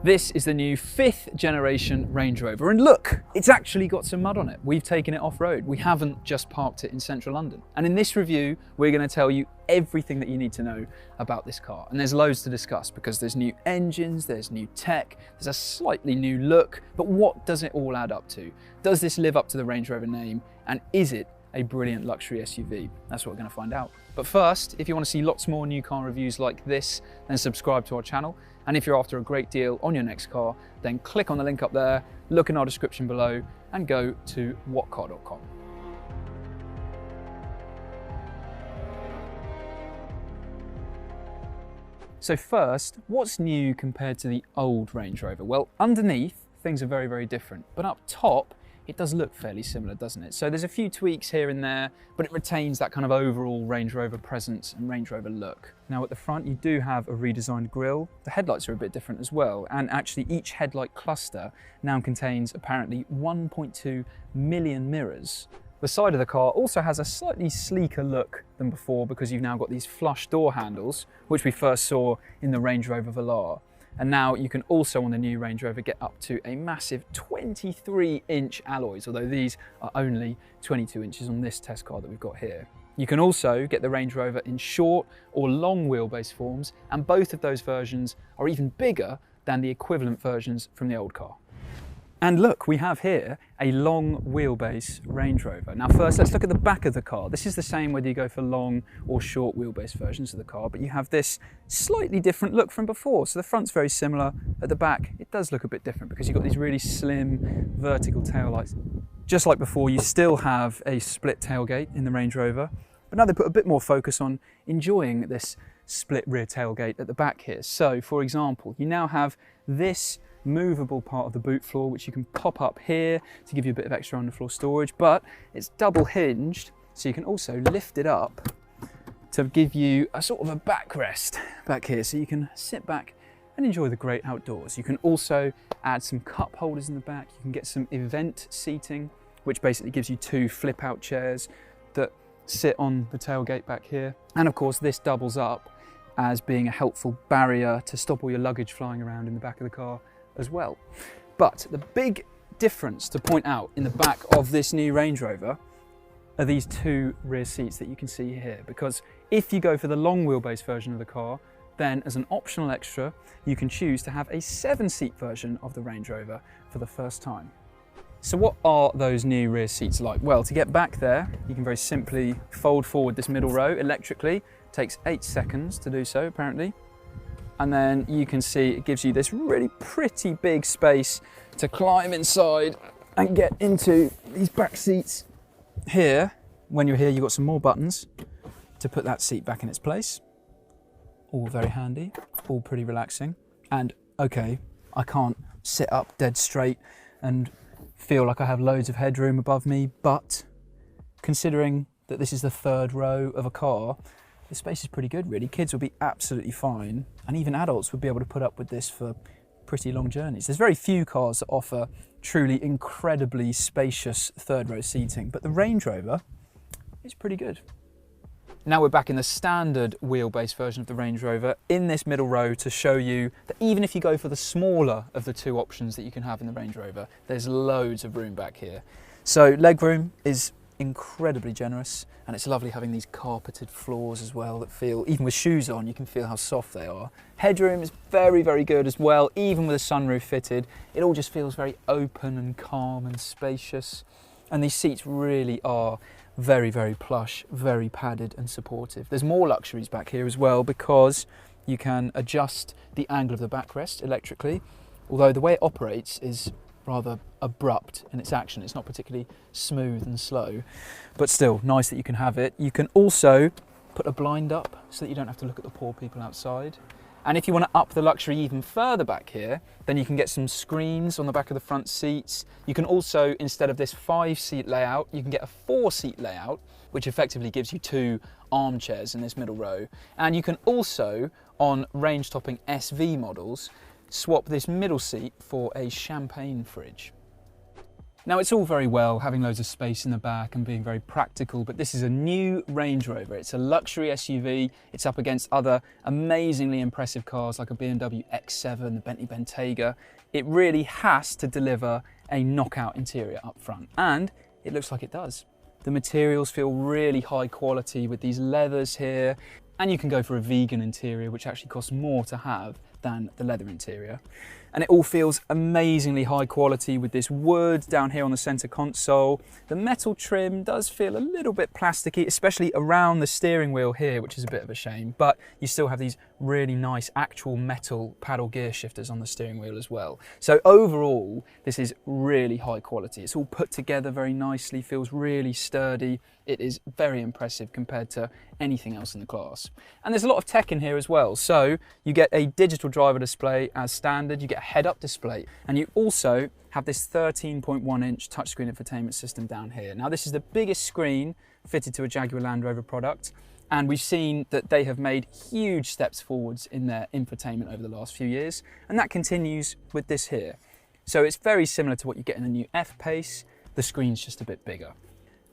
This is the new 5th generation Range Rover, and look, it's actually got some mud on it. We've taken it off-road. We haven't just parked it in central London. And in this review, we're going to tell you everything that you need to know about this car. And there's loads to discuss because there's new engines, there's new tech, there's a slightly new look, but what does it all add up to? Does this live up to the Range Rover name? And is it a brilliant luxury SUV? That's what we're going to find out. But first, if you want to see lots more new car reviews like this, then subscribe to our channel. And if you're after a great deal on your next car, then click on the link up there, look in our description below, and go to whatcar.com. So first, what's new compared to the old Range Rover? Well, underneath, things are very, very different. But up top, it does look fairly similar, doesn't it? So there's a few tweaks here and there, but it retains that kind of overall Range Rover presence and Range Rover look. Now at the front, you do have a redesigned grille. The headlights are a bit different as well. And actually each headlight cluster now contains apparently 1.2 million mirrors. The side of the car also has a slightly sleeker look than before because you've now got these flush door handles, which we first saw in the Range Rover Velar. And now you can also, on the new Range Rover, get up to a massive 23-inch alloys, although these are only 22 inches on this test car that we've got here. You can also get the Range Rover in short or long wheelbase forms, and both of those versions are even bigger than the equivalent versions from the old car. And look, we have here a long wheelbase Range Rover. Now first, let's look at the back of the car. This is the same whether you go for long or short wheelbase versions of the car, but you have this slightly different look from before. So the front's very similar. At the back, it does look a bit different because you've got these really slim vertical taillights. Just like before, you still have a split tailgate in the Range Rover, but now they put a bit more focus on enjoying this split rear tailgate at the back here. So for example, you now have this movable part of the boot floor which you can pop up here to give you a bit of extra underfloor storage, but it's double hinged so you can also lift it up to give you a sort of a backrest back here so you can sit back and enjoy the great outdoors. You can also add some cup holders in the back. You can get some event seating, which basically gives you 2 flip out chairs that sit on the tailgate back here. And of course this doubles up as being a helpful barrier to stop all your luggage flying around in the back of the car as well. But the big difference to point out in the back of this new Range Rover are these 2 rear seats that you can see here, because if you go for the long wheelbase version of the car, then as an optional extra you can choose to have a 7-seat version of the Range Rover for the first time. So what are those new rear seats like? Well, to get back there you can very simply fold forward this middle row electrically. It takes 8 seconds to do so apparently. And then you can see it gives you this really pretty big space to climb inside and get into these back seats here. When you're here, you've got some more buttons to put that seat back in its place. All very handy, all pretty relaxing. And okay, I can't sit up dead straight and feel like I have loads of headroom above me, but considering that this is the 3rd row of a car, the space is pretty good really. Kids will be absolutely fine, and even adults would be able to put up with this for pretty long journeys. There's very few cars that offer truly incredibly spacious 3rd row seating, but the Range Rover is pretty good. Now we're back in the standard wheelbase version of the Range Rover in this middle row to show you that even if you go for the smaller of the 2 options that you can have in the Range Rover, there's loads of room back here. So legroom is incredibly generous, and it's lovely having these carpeted floors as well that feel, even with shoes on, you can feel how soft they are. Headroom is very, very good as well, even with a sunroof fitted. It all just feels very open and calm and spacious. And these seats really are very, very plush, very padded and supportive. There's more luxuries back here as well because you can adjust the angle of the backrest electrically, although the way it operates is rather abrupt in its action. It's not particularly smooth and slow, but still nice that you can have it. You can also put a blind up so that you don't have to look at the poor people outside. And if you want to up the luxury even further back here, then you can get some screens on the back of the front seats. You can also, instead of this 5-seat layout, you can get a 4-seat layout, which effectively gives you 2 armchairs in this middle row. And you can also, on range-topping SV models, swap this middle seat for a champagne fridge. Now, it's all very well having loads of space in the back and being very practical, but this is a new Range Rover. It's a luxury SUV. It's up against other amazingly impressive cars like a BMW X7, the Bentley Bentayga. It really has to deliver a knockout interior up front, and it looks like it does. The materials feel really high quality with these leathers here, and you can go for a vegan interior, which actually costs more to have than the leather interior. And it all feels amazingly high quality with this wood down here on the center console. The metal trim does feel a little bit plasticky, especially around the steering wheel here, which is a bit of a shame, but you still have these really nice actual metal paddle gear shifters on the steering wheel as well. So overall, this is really high quality. It's all put together very nicely, feels really sturdy. It is very impressive compared to anything else in the class. And there's a lot of tech in here as well. So you get a digital driver display as standard, you get a head-up display, and you also have this 13.1-inch touchscreen infotainment system down here. Now, this is the biggest screen fitted to a Jaguar Land Rover product, and we've seen that they have made huge steps forwards in their infotainment over the last few years, and that continues with this here. So it's very similar to what you get in the new F-Pace. The screen's just a bit bigger.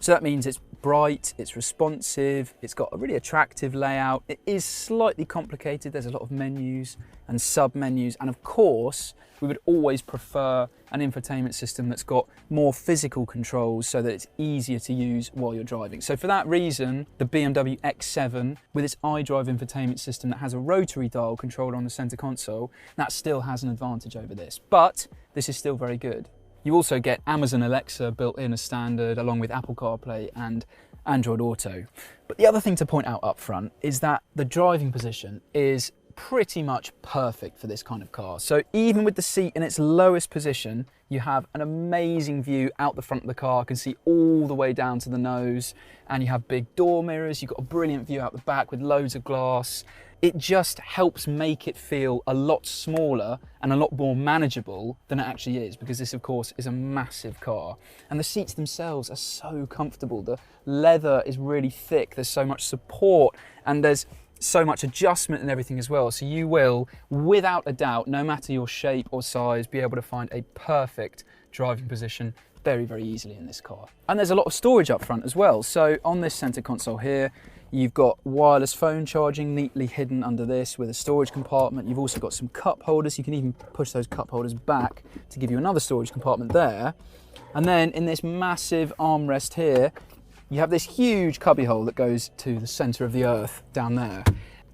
So that means it's bright, it's responsive, it's got a really attractive layout. It is slightly complicated. There's a lot of menus and sub-menus. And of course, we would always prefer an infotainment system that's got more physical controls so that it's easier to use while you're driving. So for that reason, the BMW X7 with its iDrive infotainment system that has a rotary dial controller on the center console, that still has an advantage over this. But this is still very good. You also get Amazon Alexa built in as standard, along with Apple CarPlay and Android Auto. But the other thing to point out up front is that the driving position is pretty much perfect for this kind of car. So even with the seat in its lowest position, you have an amazing view out the front of the car. You can see all the way down to the nose, and you have big door mirrors. You've got a brilliant view out the back with loads of glass. It just helps make it feel a lot smaller and a lot more manageable than it actually is, because this, of course, is a massive car. And the seats themselves are so comfortable. The leather is really thick. There's so much support, and there's so much adjustment and everything as well. So you will, without a doubt, no matter your shape or size, be able to find a perfect driving position very, very easily in this car. And there's a lot of storage up front as well. So on this center console here, you've got wireless phone charging neatly hidden under this with a storage compartment. You've also got some cup holders. You can even push those cup holders back to give you another storage compartment there. And then in this massive armrest here, you have this huge cubby hole that goes to the center of the earth down there.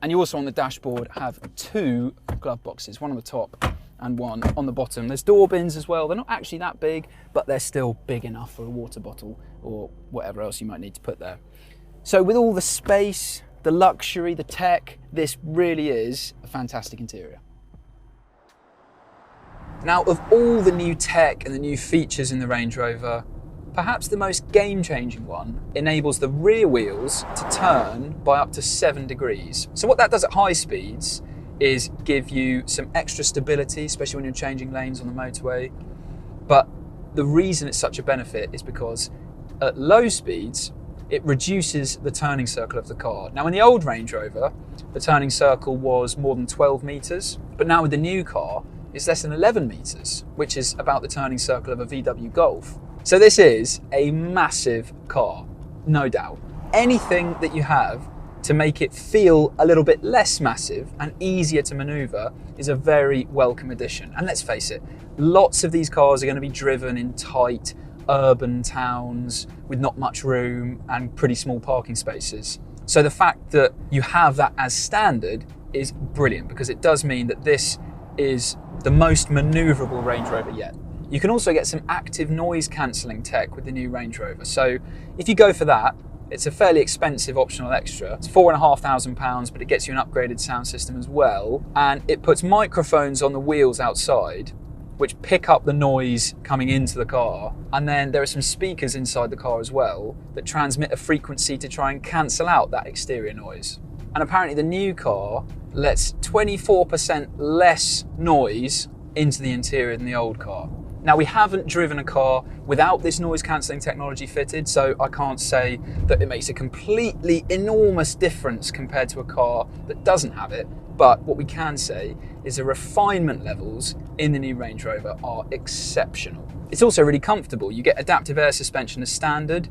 And you also on the dashboard have two glove boxes, one on the top and one on the bottom. There's door bins as well. They're not actually that big, but they're still big enough for a water bottle or whatever else you might need to put there. So with all the space, the luxury, the tech, this really is a fantastic interior. Now, of all the new tech and the new features in the Range Rover, perhaps the most game-changing one enables the rear wheels to turn by up to 7 degrees. So what that does at high speeds is give you some extra stability, especially when you're changing lanes on the motorway. But the reason it's such a benefit is because at low speeds, it reduces the turning circle of the car. Now in the old Range Rover, the turning circle was more than 12 meters, but now with the new car, it's less than 11 meters, which is about the turning circle of a VW Golf. So this is a massive car, no doubt. Anything that you have to make it feel a little bit less massive and easier to maneuver is a very welcome addition. And let's face it, lots of these cars are going to be driven in tight, urban towns with not much room and pretty small parking spaces. So the fact that you have that as standard is brilliant, because it does mean that this is the most maneuverable Range Rover yet. You can also get some active noise cancelling tech with the new Range Rover. So if you go for that, it's a fairly expensive optional extra. It's £4,500, but it gets you an upgraded sound system as well. And it puts microphones on the wheels outside, which pick up the noise coming into the car. And then there are some speakers inside the car as well that transmit a frequency to try and cancel out that exterior noise. And apparently the new car lets 24% less noise into the interior than the old car. Now, we haven't driven a car without this noise cancelling technology fitted, so I can't say that it makes a completely enormous difference compared to a car that doesn't have it, but what we can say is the refinement levels in the new Range Rover are exceptional. It's also really comfortable. You get adaptive air suspension as standard.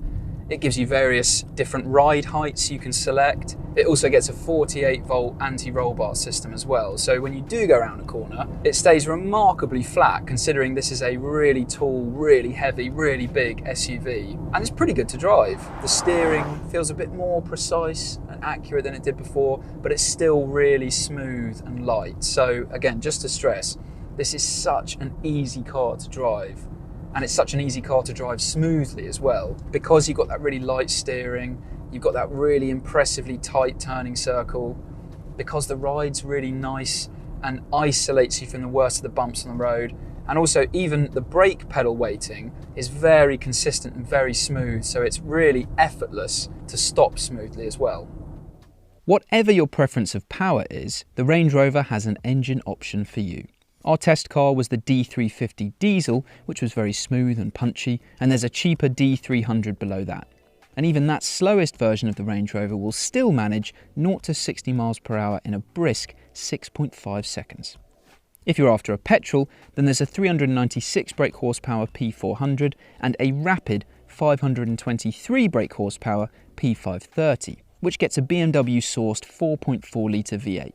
It gives you various different ride heights you can select. It also gets a 48-volt anti-roll bar system as well. So when you do go around a corner, it stays remarkably flat, considering this is a really tall, really heavy, really big SUV. And it's pretty good to drive. The steering feels a bit more precise and accurate than it did before, but it's still really smooth and light. So again, just to stress, this is such an easy car to drive. And it's such an easy car to drive smoothly as well, because you've got that really light steering, you've got that really impressively tight turning circle, because the ride's really nice and isolates you from the worst of the bumps on the road. And also even the brake pedal weighting is very consistent and very smooth, so it's really effortless to stop smoothly as well. Whatever your preference of power is, the Range Rover has an engine option for you. Our test car was the D350 diesel, which was very smooth and punchy, and there's a cheaper D300 below that. And even that slowest version of the Range Rover will still manage 0 to 60 miles per hour in a brisk 6.5 seconds. If you're after a petrol, then there's a 396 brake horsepower P400 and a rapid 523 brake horsepower P530, which gets a BMW sourced 4.4 litre V8.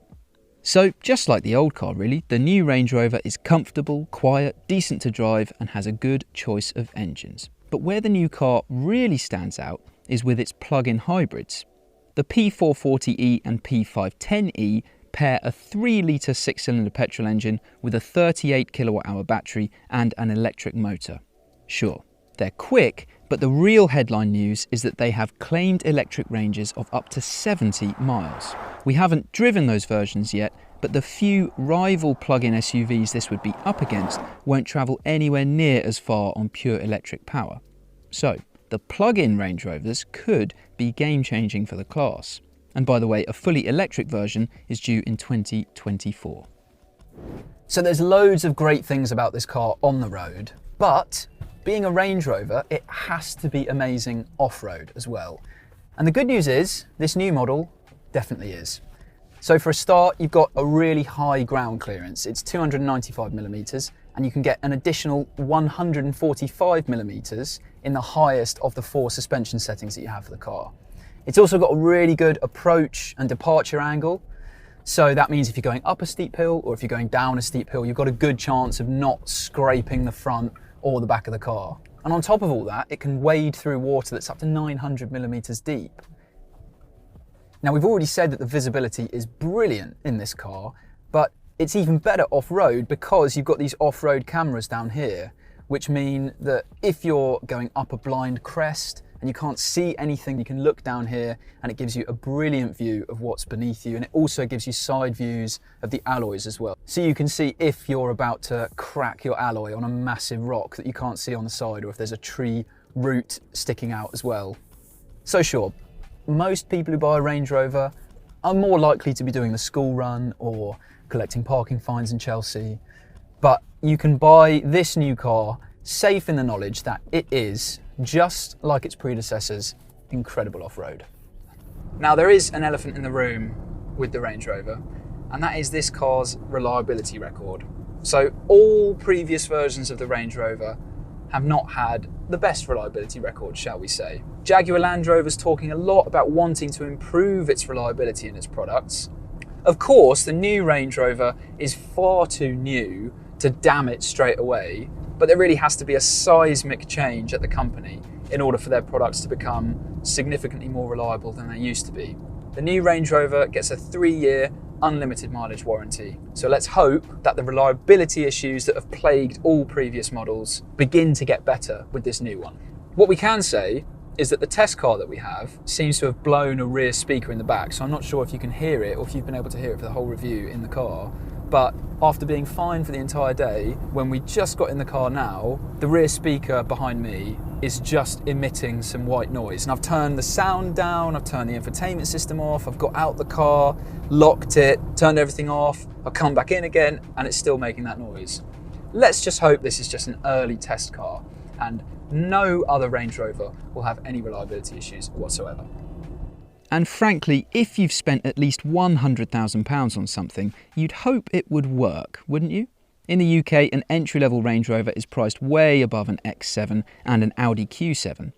So, just like the old car really, the new Range Rover is comfortable, quiet, decent to drive and has a good choice of engines. But where the new car really stands out is with its plug-in hybrids. The P440e and P510e pair a 3-litre 6-cylinder petrol engine with a 38 kilowatt-hour battery and an electric motor. Sure, they're quick, but the real headline news is that they have claimed electric ranges of up to 70 miles. We haven't driven those versions yet, but the few rival plug-in SUVs this would be up against won't travel anywhere near as far on pure electric power. So, the plug-in Range Rovers could be game-changing for the class. And by the way, a fully electric version is due in 2024. So there's loads of great things about this car on the road, but being a Range Rover, it has to be amazing off-road as well. And the good news is, this new model definitely is. So for a start, you've got a really high ground clearance. It's 295 millimeters, and you can get an additional 145 millimeters in the highest of the 4 suspension settings that you have for the car. It's also got a really good approach and departure angle. So that means if you're going up a steep hill or if you're going down a steep hill, you've got a good chance of not scraping the front or the back of the car. And on top of all that, it can wade through water that's up to 900 millimeters deep. Now, we've already said that the visibility is brilliant in this car, but it's even better off-road because you've got these off-road cameras down here, which mean that if you're going up a blind crest and you can't see anything, you can look down here and it gives you a brilliant view of what's beneath you, and it also gives you side views of the alloys as well. So you can see if you're about to crack your alloy on a massive rock that you can't see on the side, or if there's a tree root sticking out as well. So sure, most people who buy a Range Rover are more likely to be doing the school run or collecting parking fines in Chelsea, but you can buy this new car safe in the knowledge that it is, just like its predecessors, incredible off-road. Now, there is an elephant in the room with the Range Rover, and that is this car's reliability record. So all previous versions of the Range Rover have not had the best reliability record, shall we say. Jaguar Land Rover's talking a lot about wanting to improve its reliability in its products. Of course, the new Range Rover is far too new to damn it straight away, but there really has to be a seismic change at the company in order for their products to become significantly more reliable than they used to be. The new Range Rover gets a 3-year unlimited mileage warranty. So let's hope that the reliability issues that have plagued all previous models begin to get better with this new one. What we can say is that the test car that we have seems to have blown a rear speaker in the back, so I'm not sure if you can hear it or if you've been able to hear it for the whole review in the car. But after being fine for the entire day, when we just got in the car now, the rear speaker behind me is just emitting some white noise. And I've turned the sound down, I've turned the infotainment system off, I've got out the car, locked it, turned everything off, I've come back in again, and it's still making that noise. Let's just hope this is just an early test car and no other Range Rover will have any reliability issues whatsoever. And frankly, if you've spent at least £100,000 on something, you'd hope it would work, wouldn't you? In the UK, an entry-level Range Rover is priced way above an X7 and an Audi Q7.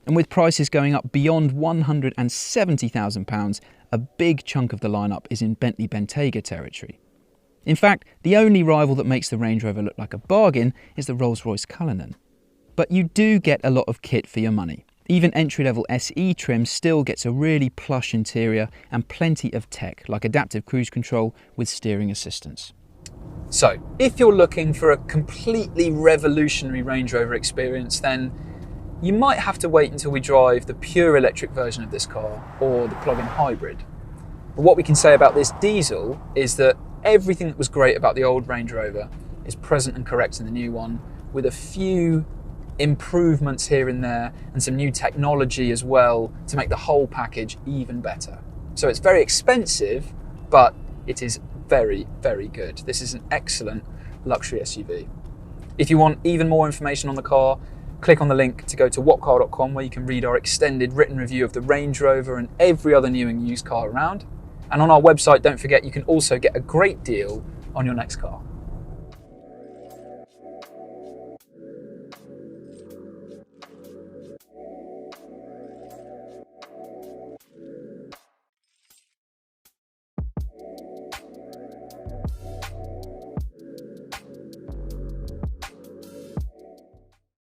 And with prices going up beyond £170,000, a big chunk of the lineup is in Bentley Bentayga territory. In fact, the only rival that makes the Range Rover look like a bargain is the Rolls-Royce Cullinan. But you do get a lot of kit for your money. Even entry-level SE trim still gets a really plush interior and plenty of tech, like adaptive cruise control with steering assistance. So, if you're looking for a completely revolutionary Range Rover experience, then you might have to wait until we drive the pure electric version of this car or the plug-in hybrid. But what we can say about this diesel is that everything that was great about the old Range Rover is present and correct in the new one, with a few improvements here and there and some new technology as well to make the whole package even better. So it's very expensive, but it is very, very good. This is an excellent luxury SUV. If you want even more information on the car, click on the link to go to whatcar.com, where you can read our extended written review of the Range Rover and every other new and used car around. And on our website, don't forget, you can also get a great deal on your next car.